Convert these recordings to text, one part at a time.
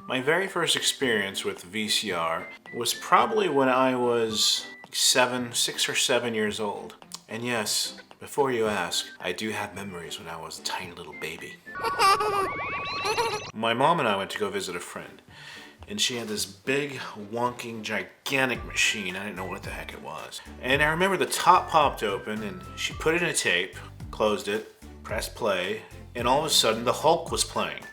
My very first experience with VCR was probably when I was 6 or 7 years old. And yes, before you ask, I do have memories when I was a tiny little baby. My mom and I went to go visit a friend, and she had this big, wonking, gigantic machine. I didn't know what the heck it was. And I remember the top popped open, and she put it in a tape, closed it, pressed play, and all of a sudden the Hulk was playing.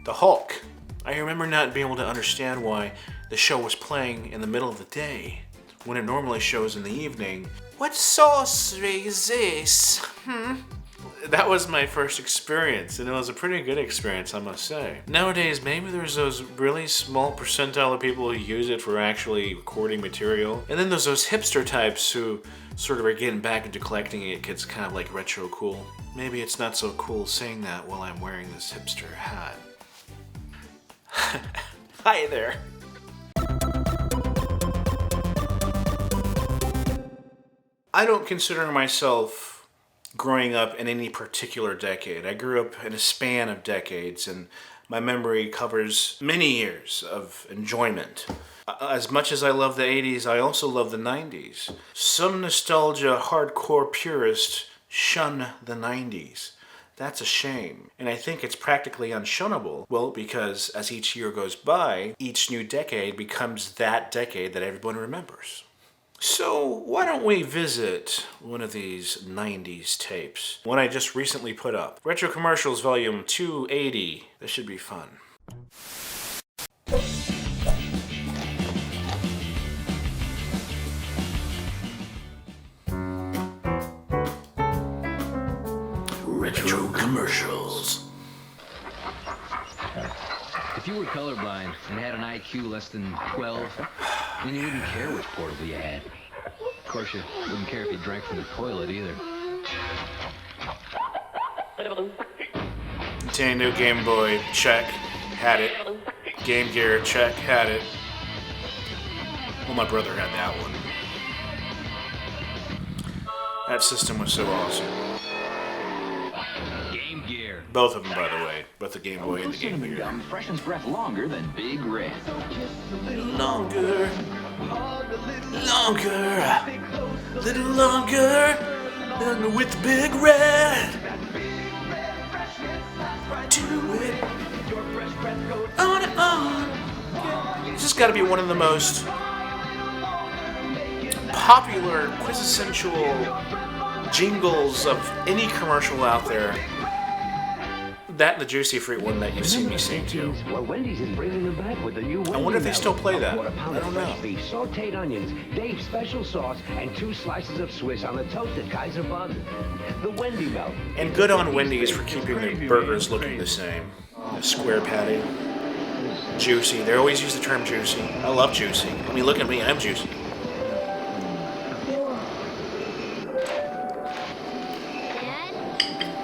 The Hulk. I remember not being able to understand why the show was playing in the middle of the day when it normally shows in the evening. What sorcery is this? That was my first experience, and it was a pretty good experience, I must say. Nowadays, maybe there's those really small percentile of people who use it for actually recording material, and then there's those hipster types who sort of are getting back into collecting it. It's kind of like retro cool. Maybe it's not so cool saying that while I'm wearing this hipster hat. Hi there. I don't consider myself growing up in any particular decade. I grew up in a span of decades, and my memory covers many years of enjoyment. As much as I love the 80s, I also love the 90s. Some nostalgia hardcore purists shun the 90s. That's a shame. And I think it's practically unshunnable. Well, because as each year goes by, each new decade becomes that decade that everyone remembers. So why don't we visit one of these 90s tapes? One I just recently put up. Retro Commercials Volume 280. This should be fun. Retro Commercials. If you were colorblind and had an IQ less than 12, then you wouldn't care which portable you had. Of course, you wouldn't care if you drank from the toilet either. Nintendo Game Boy, check, had it. Game Gear, check, had it. Well, my brother had that one. That system was so awesome. Game Gear. Both of them, by the way. Both the Game Boy and the Game Gear. Gum freshens breath longer than Big Red. Longer. Longer. Little longer. And with Big Red. Do it. On and on. This has got to be one of the most popular, quintessential jingles of any commercial out there. That and the Juicy Fruit one that you've seen me sing to. Well, Wendy's is bringing them back with the new I wonder if they still play that. I don't know. Beef, sauteed onions, Dave's special sauce, and 2 slices of Swiss on the toasted Kaiser bun. The Wendy melt. And good on Wendy's for keeping their burgers looking the same. A square patty. Juicy. They always use the term juicy. I love juicy. I mean, look at me. I'm juicy.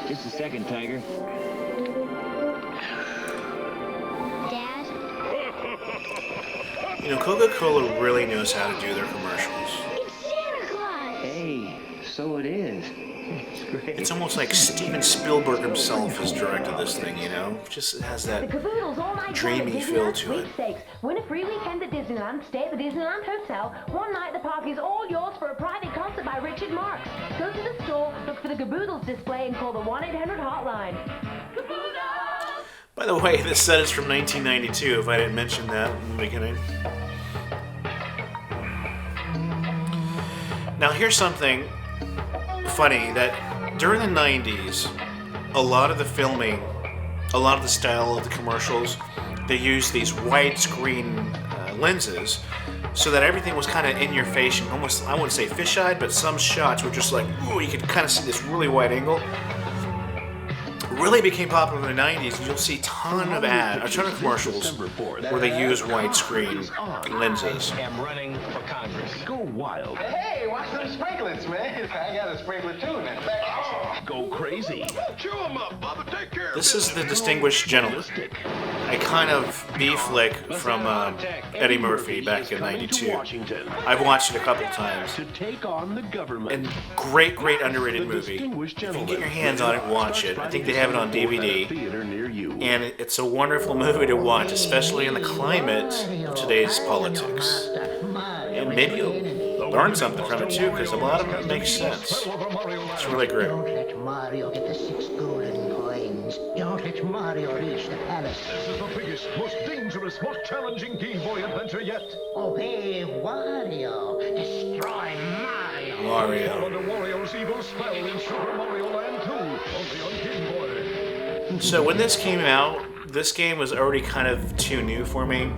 Just a second, Tiger. Dad? You know, Coca-Cola really knows how to do their commercials. It's Santa Claus! Hey, so it is. It's great. It's almost like Steven Spielberg himself has directed this thing, you know? Just has The that Caboodles all night dreamy long at feel Disneyland to it. Sweepstakes. Win a free weekend at Disneyland, stay at the Disneyland Hotel. One night the park is all yours for a private concert by Richard Marx. Go to the store, look for the Caboodles display and call the 1-800 hotline. Caboodles! By the way, this set is from 1992, if I didn't mention that in the beginning. Now here's something funny, that during the 90s, a lot of the filming, a lot of the style of the commercials, they used these widescreen lenses so that everything was kind of in your face and almost, I wouldn't say fish-eyed, but some shots were just like, ooh, you could kind of see this really wide angle. Really became popular in the 90s, and you'll see a ton of commercials where they use widescreen lenses. am running for Congress. Go wild. Hey, watch them sprinklets, man. I got a sprinkler too now. Go crazy. Chew 'em up, Bubba. Take care. This is The Distinguished Gentleman, a kind of B flick from Eddie Murphy back in '92. I've watched it a couple times. To take on the government. And great underrated movie. If you can get your hands on it, watch it. I think they have it on DVD. And it's a wonderful movie to watch, especially in the climate of today's politics. And maybe you'll learn something from it too, because a lot of it makes sense. It's really great. Don't let Mario get the 6 golden coins. Don't let Mario reach the palace. This is the biggest, most dangerous, most challenging Game Boy adventure yet. Obey Wario. Destroy Mario. Mario. Under Wario's evil spell in Super Mario Land 2, only on Game Boy. So when this came out, this game was already kind of too new for me.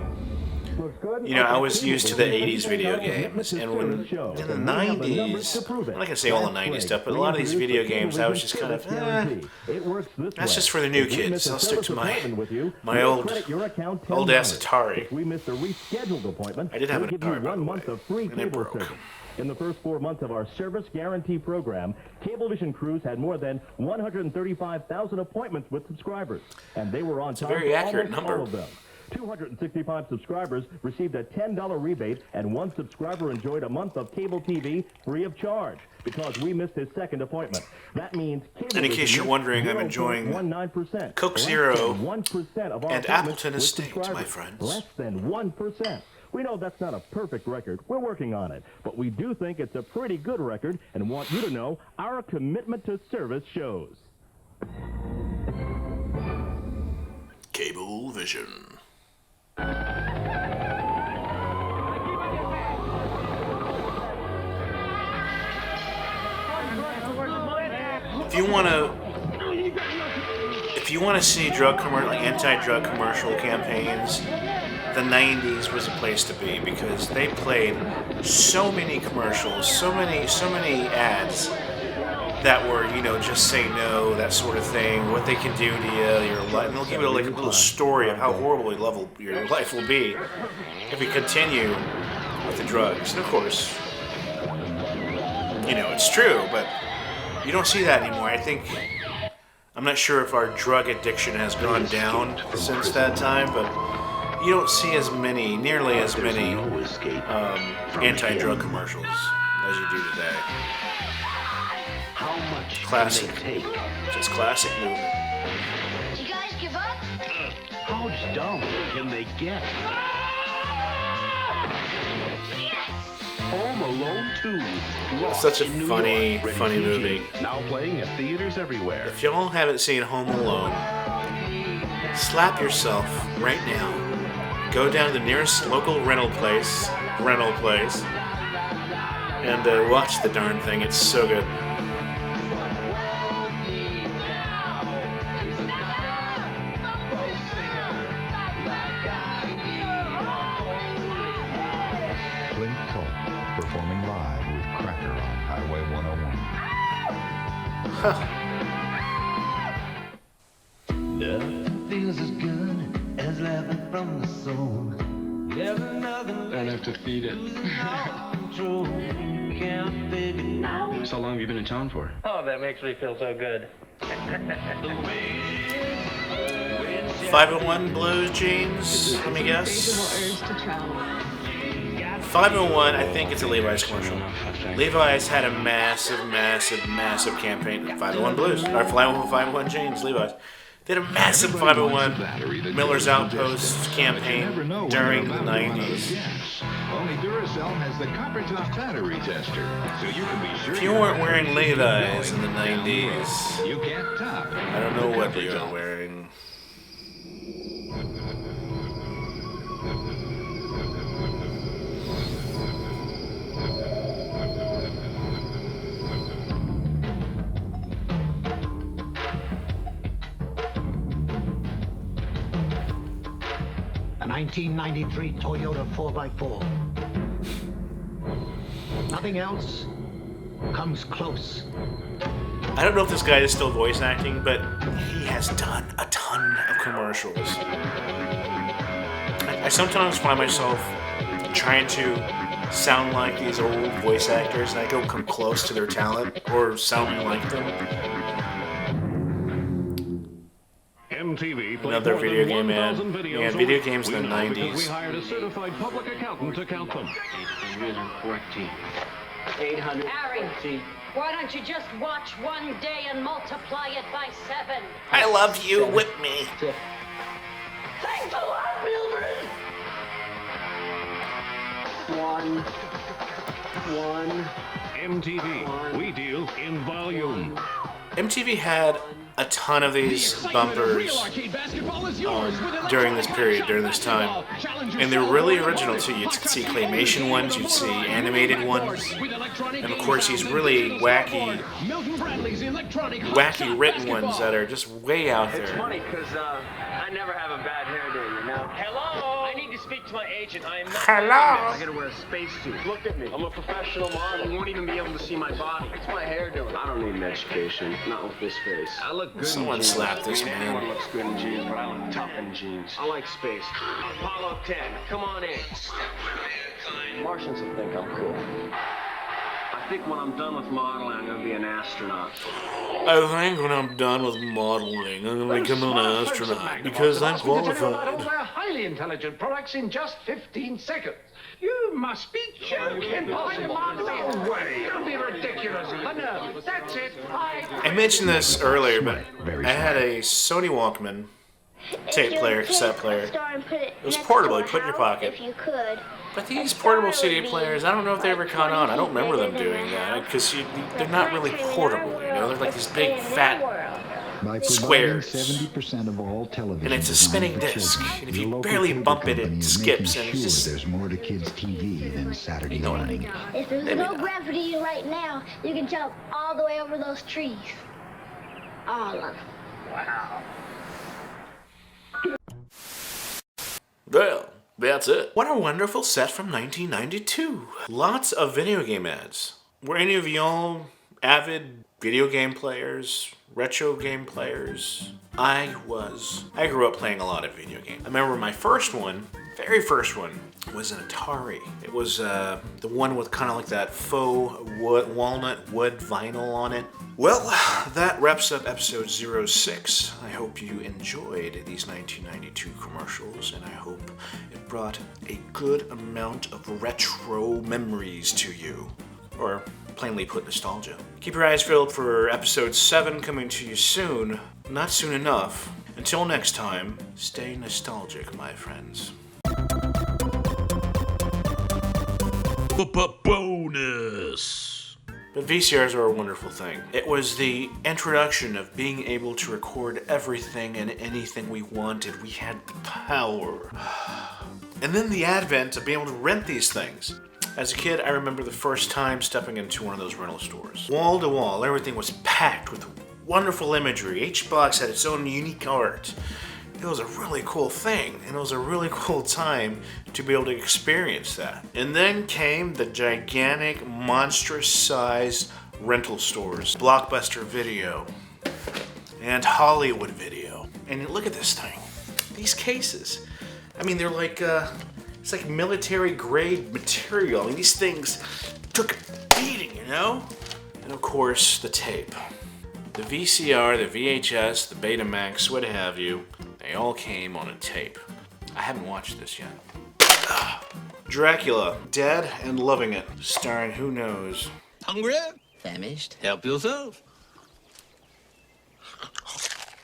You know, I was used to the 80s video games, and when in the 90s, I'm not going to say all the 90s stuff, but a lot of these video games, I was just kind of, that's just for the new kids. I'll stick to my old ass Atari. I did have an Atari, by the way, and it broke. In the first 4 months of our service guarantee program, Cablevision crews had more than 135,000 appointments with subscribers, and they were on time very for accurate almost number. all of them. 265 subscribers received a $10 rebate, and 1 subscriber enjoyed a month of cable TV free of charge because we missed his second appointment. That means And in case you're wondering, I'm enjoying 0.19%. Coke Zero 1% of our and appointments Appleton with Estate, my subscribers. friends. Less than 1%. We know that's not a perfect record. We're working on it. But we do think it's a pretty good record and want you to know our commitment to service shows. Cablevision. If you want to see anti-drug commercial campaigns, the 90s was a place to be because they played so many commercials, so many ads that were, you know, just say no, that sort of thing, what they can do to you, your life, and they'll give you like a little story of how horribly your life will be if you continue with the drugs. And of course, you know, it's true, but you don't see that anymore. I'm not sure if our drug addiction has gone down since that time, but you don't see nearly as many anti-drug commercials as you do today. How much Classic. can they take? Just classic movie. Did you guys give up? How dumb can they get? Home Alone 2. It's such a funny movie. Now playing at theaters everywhere. If y'all haven't seen Home Alone, slap yourself right now. Go down to the nearest local rental place, and watch the darn thing. It's so good. Performing live with Cracker on Highway 101. Nothing feels as good as laughing from the soul. Never nothing. Don't have to feed it. So long have you been in town for? Oh, that makes me feel so good. 501 Blues Jeans, let me guess. 501, I think it's a Levi's commercial. Levi's had a massive campaign. 501 Blues, or 501 Jeans, Levi's. They had a massive 501 Miller's Outpost campaign during the 90s. Only Duracell has the copper top battery tester, so you can be sure. If you weren't wearing Levi's in the 90s, you can't top. I don't know what you were wearing. A 1993 Toyota 4x4. Nothing else comes close. I don't know if this guy is still voice acting, but he has done a ton of commercials. I sometimes find myself trying to sound like these old voice actors, and I don't come close to their talent or sounding like them. Another more than video game 1,000 ad. videos Yeah, a video week. games in the We know because 90s. we hired a certified public accountant to count them. 814. Harry, why don't you just watch one day and multiply it by 7? I love you, whip me. Thanks a lot, Mildred! One. MTV, we deal in volume. MTV had a ton of these bumpers during this period, during this time. And they're really original too. You'd see claymation ones, you'd see animated ones, and of course these really wacky written ones that are just way out It's there. funny because I never have a bad hair day, you know? Hello? I need to speak to my agent. I am not Hello? I gotta wear a spacesuit. Look at me. I'm a professional model. You won't even be able to see my body. What's my hair doing? I don't need an education. Not with this face. I look good Someone in jeans. slapped this man. Everyone looks good in jeans, but I look tough in jeans. I like space. Apollo 10. Come on in. Martians will think I'm cool. I think when I'm done with modeling, I'm gonna be an astronaut. I think when I'm done with modeling, I'm going to become an astronaut because I'm qualified. Their highly intelligent products in just 15 seconds. You must be joking. Impossible. No way. Don't be ridiculous. No, that's it. I mentioned this earlier, but I had a Sony Walkman tape player, cassette player. It was portable, you put in your pocket. If you could. But these portable CD players, I don't know if they ever caught on. I don't remember them doing that because they're not really portable, you know? They're like these big, fat By squares. 70% of all television And it's a spinning disc. And if your you local barely cable bump it, company it is skips. making And it's sure just... there's more to kids' TV than Saturday You know what I morning. mean. If there's Maybe no not. gravity right now, you can jump all the way over those trees. All of them. Wow. Well, that's it. What a wonderful set from 1992. Lots of video game ads. Were any of y'all avid video game players? Retro game players? I was. I grew up playing a lot of video games. I remember my first one, very first one, was an Atari. It was the one with kind of like that faux walnut wood vinyl on it. Well, that wraps up episode 06. I hope you enjoyed these 1992 commercials, and I hope it brought a good amount of retro memories to you. Or, plainly put, nostalgia. Keep your eyes peeled for episode 7 coming to you soon. Not soon enough. Until next time, stay nostalgic, my friends. Bonus! But VCRs are a wonderful thing. It was the introduction of being able to record everything and anything we wanted. We had the power. And then the advent of being able to rent these things. As a kid, I remember the first time stepping into one of those rental stores. Wall to wall, everything was packed with wonderful imagery. Each box had its own unique art. It was a really cool thing, and it was a really cool time to be able to experience that. And then came the gigantic, monstrous-sized rental stores. Blockbuster Video and Hollywood Video. And look at this thing. These cases. I mean, they're like, it's like military-grade material. I mean, these things took a beating, you know? And of course, the tape. The VCR, the VHS, the Betamax, what have you, they all came on a tape. I haven't watched this yet. Dracula, dead and loving it, starring who knows. Hungry? Famished? Help yourself.